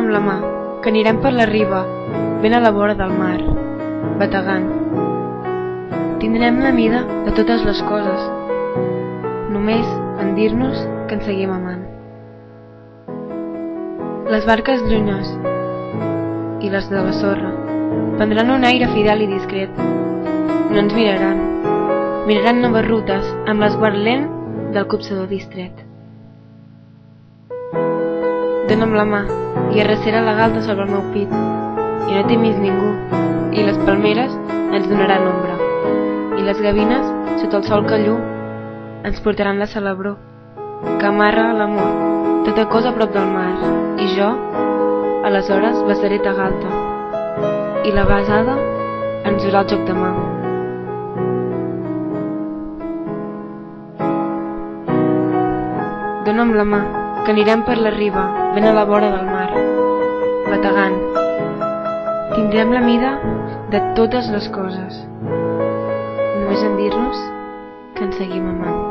Dóna'm la mà, que anirem per la riba, ben a la vora del mar, bategant. Tindrem la mida de totes les coses, només en dir-nos que ens seguim amant. Les barques llunyes i les de la sorra prendran un aire fidel i discret. No ens miraran noves rutes amb l'esguard lent del copsador distret. Dóna'm la mà i arrecera la galta sobre el meu pit, i no temis ningú, i les palmeres ens donaran ombra, i les gavines, sota el sol que llu, ens portaran la celebró, que amarra l'amor, tota cosa a prop del mar, i jo, aleshores, besaré ta galta, i la besada ens durà el joc de mà. Dóna'm la mà, que anirem per la riba, ben a la vora del mar, bategant. Tindrem la mida de totes les coses, només en dir-nos que ens seguim amant.